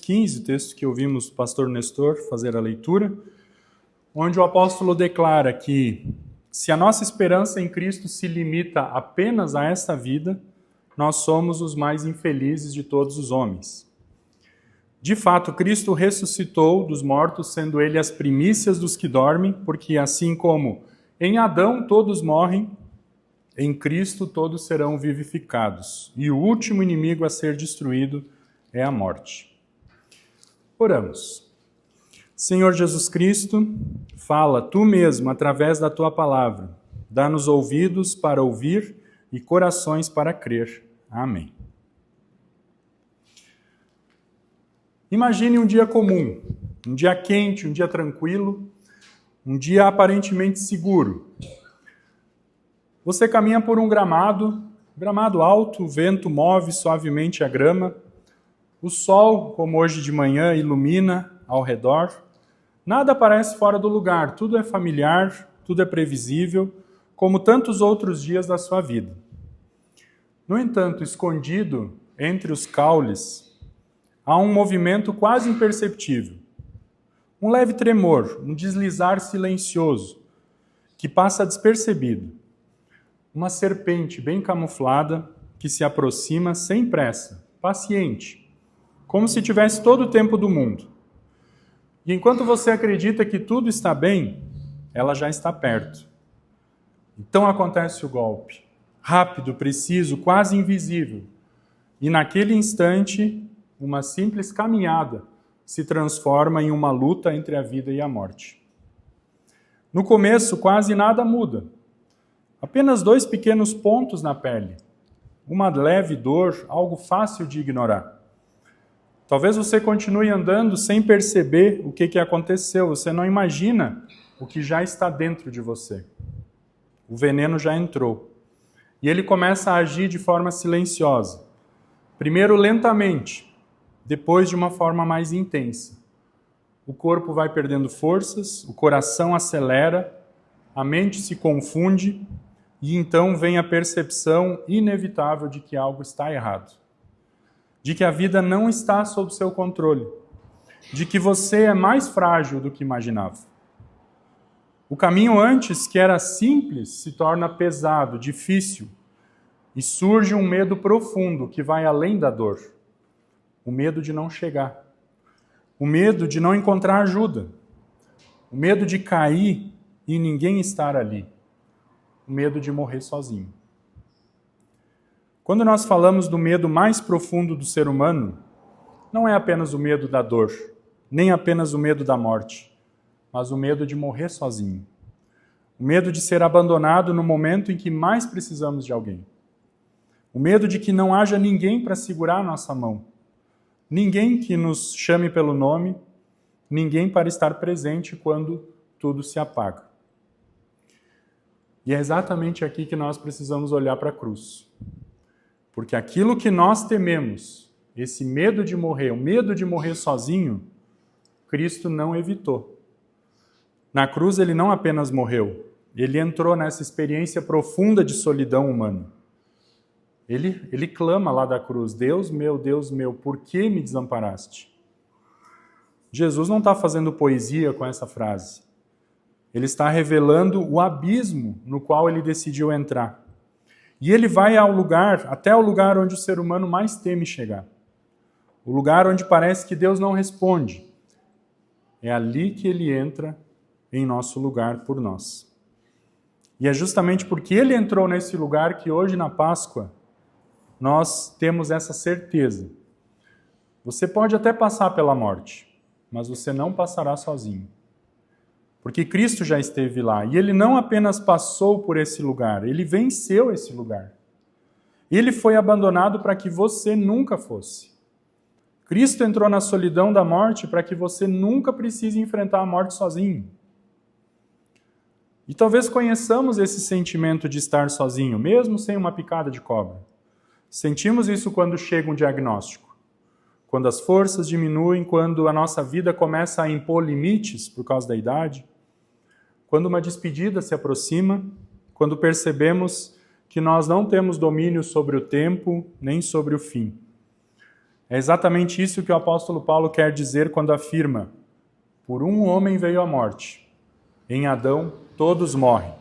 15, texto que ouvimos o pastor Nestor fazer a leitura, onde o apóstolo declara que se a nossa esperança em Cristo se limita apenas a esta vida, nós somos os mais infelizes de todos os homens. De fato, Cristo ressuscitou dos mortos, sendo ele as primícias dos que dormem, porque assim como em Adão todos morrem, em Cristo todos serão vivificados, e o último inimigo a ser destruído é a morte. Oramos. Senhor Jesus Cristo, fala Tu mesmo através da Tua palavra. Dá-nos ouvidos para ouvir e corações para crer. Amém. Imagine um dia comum, um dia quente, um dia tranquilo, um dia aparentemente seguro. Você caminha por um gramado alto, o vento move suavemente a grama, o sol, como hoje de manhã, ilumina ao redor. Nada parece fora do lugar, tudo é familiar, tudo é previsível, como tantos outros dias da sua vida. No entanto, escondido entre os caules, há um movimento quase imperceptível, um leve tremor, um deslizar silencioso, que passa despercebido. Uma serpente bem camuflada que se aproxima sem pressa, paciente, como se tivesse todo o tempo do mundo. E enquanto você acredita que tudo está bem, ela já está perto. Então acontece o golpe, rápido, preciso, quase invisível. E naquele instante, uma simples caminhada se transforma em uma luta entre a vida e a morte. No começo, quase nada muda. Apenas 2 pequenos pontos na pele. Uma leve dor, algo fácil de ignorar. Talvez você continue andando sem perceber o que aconteceu. Você não imagina o que já está dentro de você. O veneno já entrou. E ele começa a agir de forma silenciosa. Primeiro lentamente, depois de uma forma mais intensa. O corpo vai perdendo forças, o coração acelera, a mente se confunde, e então vem a percepção inevitável de que algo está errado. De que a vida não está sob seu controle. De que você é mais frágil do que imaginava. O caminho antes, que era simples, se torna pesado, difícil. E surge um medo profundo que vai além da dor. O medo de não chegar. O medo de não encontrar ajuda. O medo de cair e ninguém estar ali. O medo de morrer sozinho. Quando nós falamos do medo mais profundo do ser humano, não é apenas o medo da dor, nem apenas o medo da morte, mas o medo de morrer sozinho. O medo de ser abandonado no momento em que mais precisamos de alguém. O medo de que não haja ninguém para segurar a nossa mão. Ninguém que nos chame pelo nome, ninguém para estar presente quando tudo se apaga. E é exatamente aqui que nós precisamos olhar para a cruz. Porque aquilo que nós tememos, esse medo de morrer, o medo de morrer sozinho, Cristo não evitou. Na cruz ele não apenas morreu, ele entrou nessa experiência profunda de solidão humana. Ele clama lá da cruz, Deus meu, por que me desamparaste? Jesus não está fazendo poesia com essa frase. Ele está revelando o abismo no qual ele decidiu entrar. E ele vai até o lugar onde o ser humano mais teme chegar. O lugar onde parece que Deus não responde. É ali que ele entra em nosso lugar por nós. E é justamente porque ele entrou nesse lugar que hoje na Páscoa nós temos essa certeza. Você pode até passar pela morte, mas você não passará sozinho. Porque Cristo já esteve lá. E ele não apenas passou por esse lugar, ele venceu esse lugar. Ele foi abandonado para que você nunca fosse. Cristo entrou na solidão da morte para que você nunca precise enfrentar a morte sozinho. E talvez conheçamos esse sentimento de estar sozinho, mesmo sem uma picada de cobra. Sentimos isso quando chega um diagnóstico. Quando as forças diminuem, quando a nossa vida começa a impor limites por causa da idade. Quando uma despedida se aproxima, quando percebemos que nós não temos domínio sobre o tempo, nem sobre o fim. É exatamente isso que o apóstolo Paulo quer dizer quando afirma: por um homem veio a morte, em Adão todos morrem.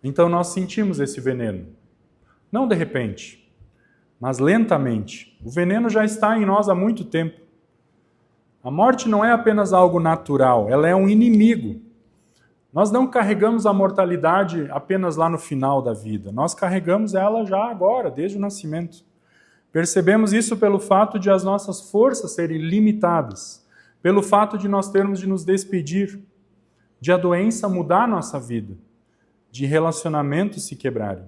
Então nós sentimos esse veneno. Não de repente, mas lentamente. O veneno já está em nós há muito tempo. A morte não é apenas algo natural, ela é um inimigo. Nós não carregamos a mortalidade apenas lá no final da vida, nós carregamos ela já agora, desde o nascimento. Percebemos isso pelo fato de as nossas forças serem limitadas, pelo fato de nós termos de nos despedir, de a doença mudar a nossa vida, de relacionamentos se quebrarem.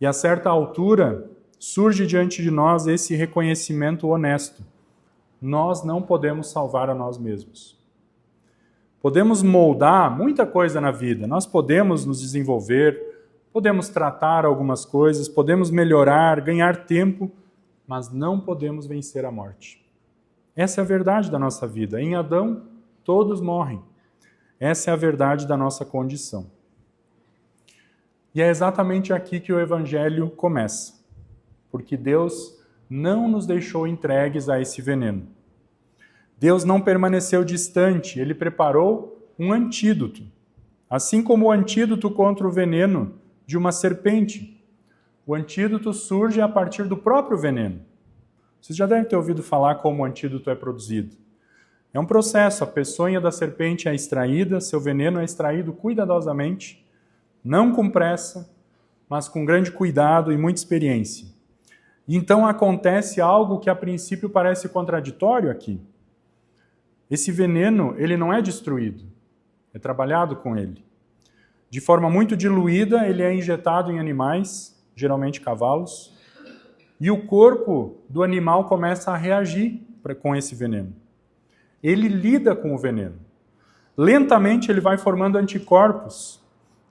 E a certa altura, surge diante de nós esse reconhecimento honesto. Nós não podemos salvar a nós mesmos. Podemos moldar muita coisa na vida, nós podemos nos desenvolver, podemos tratar algumas coisas, podemos melhorar, ganhar tempo, mas não podemos vencer a morte. Essa é a verdade da nossa vida. Em Adão, todos morrem. Essa é a verdade da nossa condição. E é exatamente aqui que o Evangelho começa. Porque Deus não nos deixou entregues a esse veneno. Deus não permaneceu distante, Ele preparou um antídoto. Assim como o antídoto contra o veneno de uma serpente. O antídoto surge a partir do próprio veneno. Vocês já devem ter ouvido falar como o antídoto é produzido. É um processo, a peçonha da serpente é extraída, seu veneno é extraído cuidadosamente, não com pressa, mas com grande cuidado e muita experiência. E então acontece algo que a princípio parece contraditório aqui. Esse veneno, ele não é destruído, é trabalhado com ele. De forma muito diluída, ele é injetado em animais, geralmente cavalos, e o corpo do animal começa a reagir com esse veneno. Ele lida com o veneno. Lentamente ele vai formando anticorpos.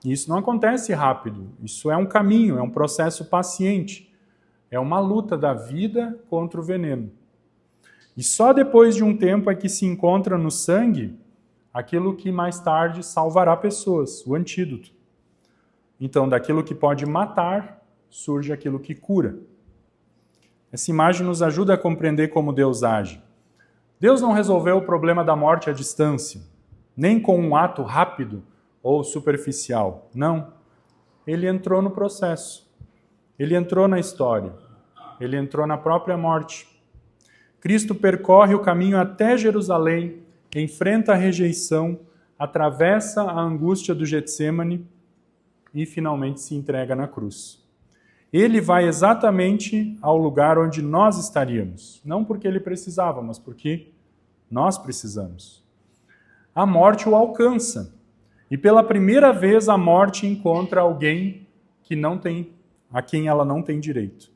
E isso não acontece rápido. Isso é um caminho, é um processo paciente. É uma luta da vida contra o veneno. E só depois de um tempo é que se encontra no sangue aquilo que mais tarde salvará pessoas, o antídoto. Então, daquilo que pode matar, surge aquilo que cura. Essa imagem nos ajuda a compreender como Deus age. Deus não resolveu o problema da morte à distância, nem com um ato rápido ou superficial. Não. Ele entrou no processo. Ele entrou na história. Ele entrou na própria morte. Cristo percorre o caminho até Jerusalém, enfrenta a rejeição, atravessa a angústia do Getsêmani e finalmente se entrega na cruz. Ele vai exatamente ao lugar onde nós estaríamos. Não porque ele precisava, mas porque nós precisamos. A morte o alcança. E pela primeira vez a morte encontra alguém a quem ela não tem direito.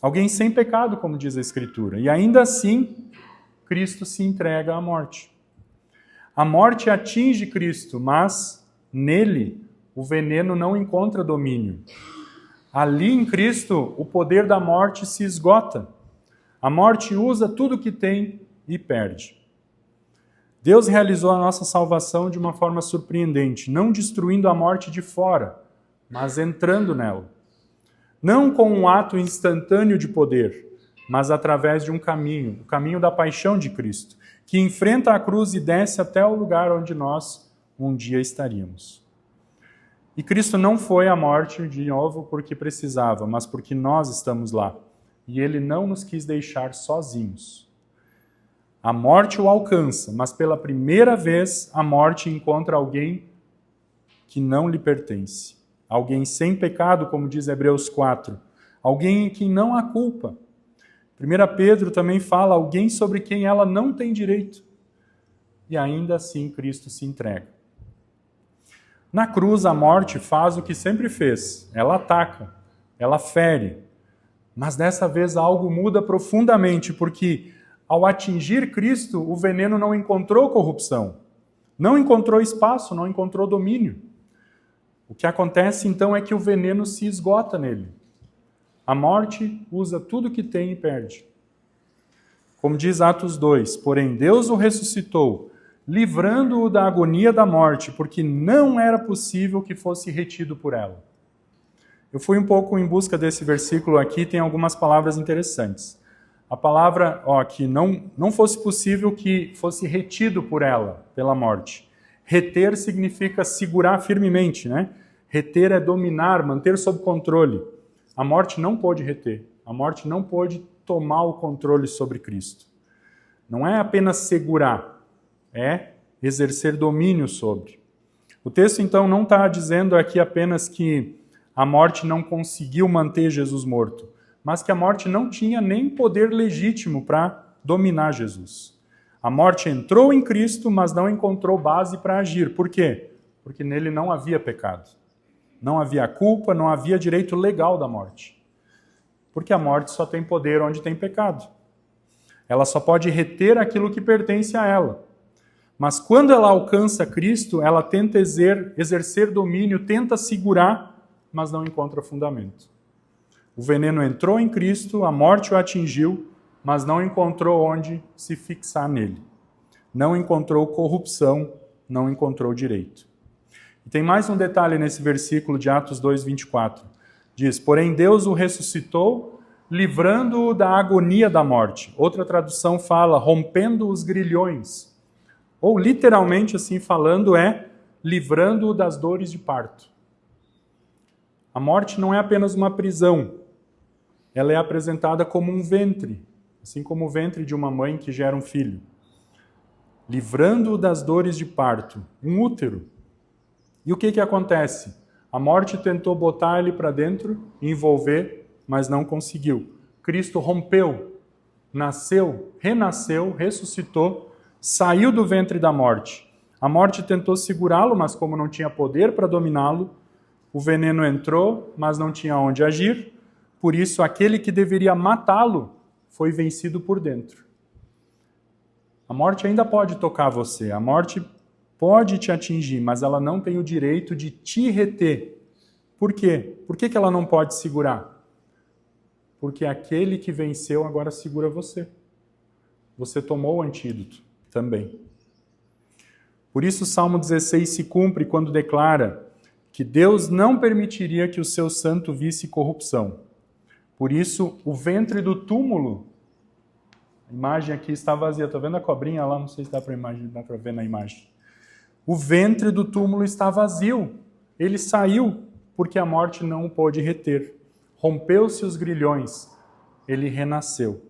Alguém sem pecado, como diz a Escritura. E ainda assim, Cristo se entrega à morte. A morte atinge Cristo, mas nele o veneno não encontra domínio. Ali em Cristo, o poder da morte se esgota. A morte usa tudo que tem e perde. Deus realizou a nossa salvação de uma forma surpreendente, não destruindo a morte de fora, mas entrando nela. Não com um ato instantâneo de poder, mas através de um caminho, o caminho da paixão de Cristo, que enfrenta a cruz e desce até o lugar onde nós um dia estaríamos. E Cristo não foi à morte de novo porque precisava, mas porque nós estamos lá. E Ele não nos quis deixar sozinhos. A morte o alcança, mas pela primeira vez a morte encontra alguém que não lhe pertence. Alguém sem pecado, como diz Hebreus 4. Alguém em quem não há culpa. 1 Pedro também fala alguém sobre quem ela não tem direito. E ainda assim Cristo se entrega. Na cruz, a morte faz o que sempre fez. Ela ataca, ela fere. Mas dessa vez algo muda profundamente, porque ao atingir Cristo, o veneno não encontrou corrupção, não encontrou espaço, não encontrou domínio. O que acontece então é que o veneno se esgota nele. A morte usa tudo que tem e perde. Como diz Atos 2, porém Deus o ressuscitou, livrando-o da agonia da morte, porque não era possível que fosse retido por ela. Eu fui um pouco em busca desse versículo aqui, tem algumas palavras interessantes. A palavra, que não fosse possível que fosse retido por ela, pela morte. Reter significa segurar firmemente, né? Reter é dominar, manter sob controle. A morte não pôde reter. A morte não pôde tomar o controle sobre Cristo. Não é apenas segurar, é exercer domínio sobre. O texto, então, não está dizendo aqui apenas que a morte não conseguiu manter Jesus morto, mas que a morte não tinha nem poder legítimo para dominar Jesus. A morte entrou em Cristo, mas não encontrou base para agir. Por quê? Porque nele não havia pecado. Não havia culpa, não havia direito legal da morte. Porque a morte só tem poder onde tem pecado. Ela só pode reter aquilo que pertence a ela. Mas quando ela alcança Cristo, ela tenta exercer domínio, tenta segurar, mas não encontra fundamento. O veneno entrou em Cristo, a morte o atingiu, mas não encontrou onde se fixar nele. Não encontrou corrupção, não encontrou direito. E tem mais um detalhe nesse versículo de Atos 2:24. Diz, porém Deus o ressuscitou, livrando-o da agonia da morte. Outra tradução fala, rompendo os grilhões. Ou literalmente assim falando livrando-o das dores de parto. A morte não é apenas uma prisão. Ela é apresentada como um ventre, assim como o ventre de uma mãe que gera um filho. Livrando-o das dores de parto, um útero. E o que acontece? A morte tentou botar ele para dentro, envolver, mas não conseguiu. Cristo rompeu, nasceu, renasceu, ressuscitou, saiu do ventre da morte. A morte tentou segurá-lo, mas como não tinha poder para dominá-lo, o veneno entrou, mas não tinha onde agir. Por isso, aquele que deveria matá-lo foi vencido por dentro. A morte ainda pode tocar você, a morte pode te atingir, mas ela não tem o direito de te reter. Por quê? Por que ela não pode segurar? Porque aquele que venceu agora segura você. Você tomou o antídoto também. Por isso o Salmo 16 se cumpre quando declara que Deus não permitiria que o seu santo visse corrupção. Por isso, o ventre do túmulo, a imagem aqui está vazia. Estou vendo a cobrinha lá, não sei se dá para ver na imagem. O ventre do túmulo está vazio. Ele saiu porque a morte não o pôde reter. Rompeu-se os grilhões. Ele renasceu.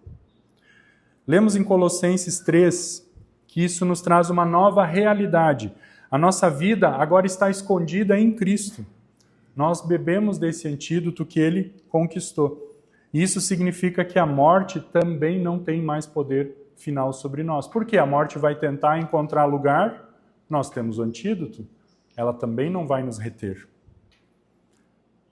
Lemos em Colossenses 3 que isso nos traz uma nova realidade. A nossa vida agora está escondida em Cristo. Nós bebemos desse antídoto que Ele conquistou. Isso significa que a morte também não tem mais poder final sobre nós. Por quê? A morte vai tentar encontrar lugar, nós temos o antídoto, ela também não vai nos reter.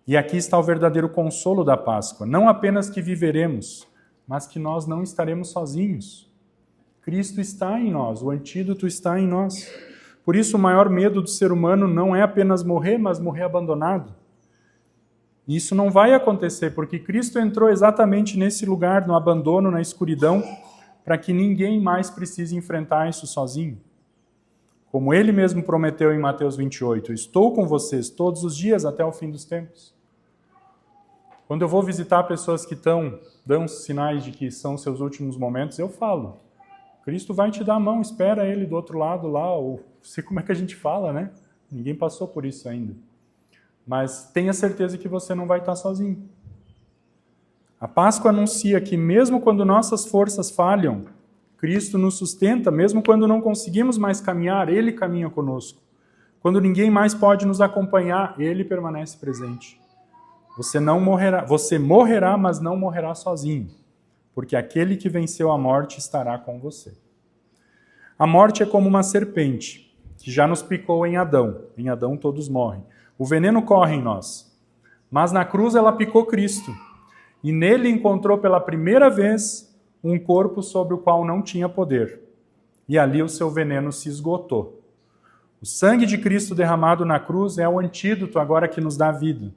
E aqui está o verdadeiro consolo da Páscoa. Não apenas que viveremos, mas que nós não estaremos sozinhos. Cristo está em nós, o antídoto está em nós. Por isso o maior medo do ser humano não é apenas morrer, mas morrer abandonado. E isso não vai acontecer, porque Cristo entrou exatamente nesse lugar, no abandono, na escuridão, para que ninguém mais precise enfrentar isso sozinho. Como Ele mesmo prometeu em Mateus 28, estou com vocês todos os dias até o fim dos tempos. Quando eu vou visitar pessoas que dão sinais de que são seus últimos momentos, eu falo, Cristo vai te dar a mão, espera Ele do outro lado lá, ou sei como é que a gente fala, né? Ninguém passou por isso ainda. Mas tenha certeza que você não vai estar sozinho. A Páscoa anuncia que mesmo quando nossas forças falham, Cristo nos sustenta, mesmo quando não conseguimos mais caminhar, Ele caminha conosco. Quando ninguém mais pode nos acompanhar, Ele permanece presente. Você morrerá, mas não morrerá sozinho, porque aquele que venceu a morte estará com você. A morte é como uma serpente, que já nos picou em Adão. Em Adão todos morrem. O veneno corre em nós. Mas na cruz ela picou Cristo. E nele encontrou pela primeira vez um corpo sobre o qual não tinha poder. E ali o seu veneno se esgotou. O sangue de Cristo derramado na cruz é o antídoto agora que nos dá vida.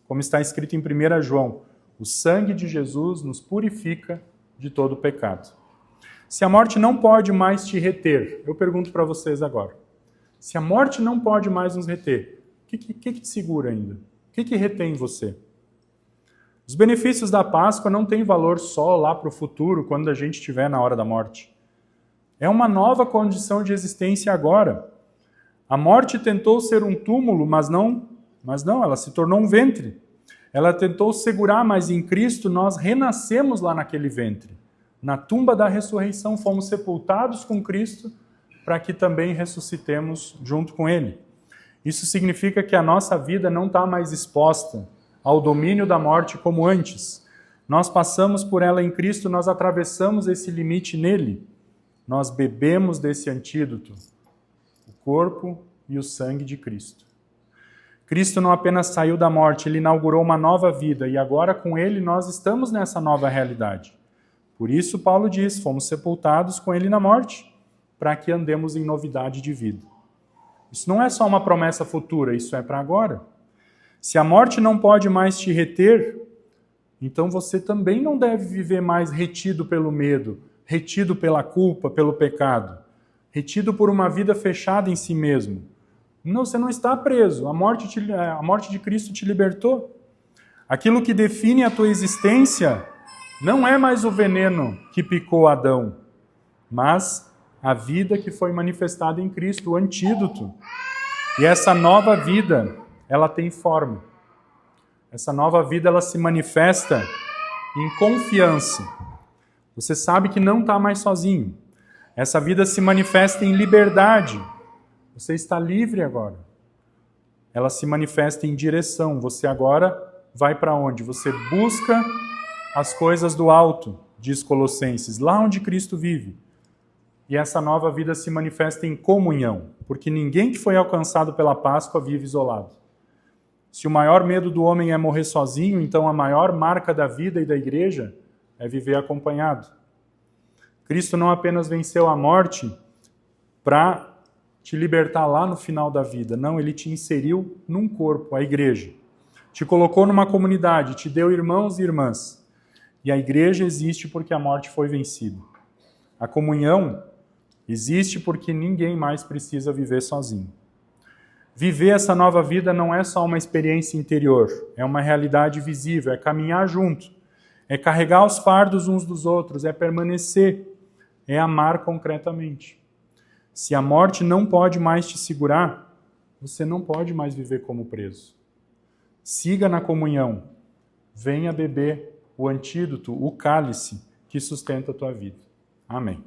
Como está escrito em 1 João, o sangue de Jesus nos purifica de todo pecado. Se a morte não pode mais te reter, eu pergunto para vocês agora, se a morte não pode mais nos reter, o que te segura ainda? O que retém você? Os benefícios da Páscoa não têm valor só lá para o futuro, quando a gente estiver na hora da morte. É uma nova condição de existência agora. A morte tentou ser um túmulo, mas não, ela se tornou um ventre. Ela tentou segurar, mas em Cristo nós renascemos lá naquele ventre. Na tumba da ressurreição fomos sepultados com Cristo para que também ressuscitemos junto com Ele. Isso significa que a nossa vida não está mais exposta ao domínio da morte como antes. Nós passamos por ela em Cristo, nós atravessamos esse limite nele. Nós bebemos desse antídoto, o corpo e o sangue de Cristo. Cristo não apenas saiu da morte, Ele inaugurou uma nova vida e agora com Ele nós estamos nessa nova realidade. Por isso Paulo diz, fomos sepultados com Ele na morte, para que andemos em novidade de vida. Isso não é só uma promessa futura, isso é para agora. Se a morte não pode mais te reter, então você também não deve viver mais retido pelo medo, retido pela culpa, pelo pecado, retido por uma vida fechada em si mesmo. Não, você não está preso, a morte de Cristo te libertou. Aquilo que define a tua existência não é mais o veneno que picou Adão, mas a vida que foi manifestada em Cristo, o antídoto. E essa nova vida, ela tem forma. Essa nova vida, ela se manifesta em confiança. Você sabe que não está mais sozinho. Essa vida se manifesta em liberdade. Você está livre agora. Ela se manifesta em direção. Você agora vai para onde? Você busca as coisas do alto, diz Colossenses, lá onde Cristo vive. E essa nova vida se manifesta em comunhão, porque ninguém que foi alcançado pela Páscoa vive isolado. Se o maior medo do homem é morrer sozinho, então a maior marca da vida e da igreja é viver acompanhado. Cristo não apenas venceu a morte para te libertar lá no final da vida, não, Ele te inseriu num corpo, a igreja. Te colocou numa comunidade, te deu irmãos e irmãs. E a igreja existe porque a morte foi vencida. A comunhão existe porque ninguém mais precisa viver sozinho. Viver essa nova vida não é só uma experiência interior, é uma realidade visível, é caminhar junto, é carregar os fardos uns dos outros, é permanecer, é amar concretamente. Se a morte não pode mais te segurar, você não pode mais viver como preso. Siga na comunhão, venha beber o antídoto, o cálice que sustenta a tua vida. Amém.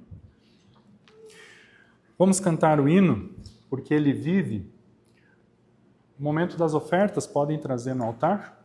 Vamos cantar o hino, porque ele vive. No momento das ofertas, podem trazer no altar.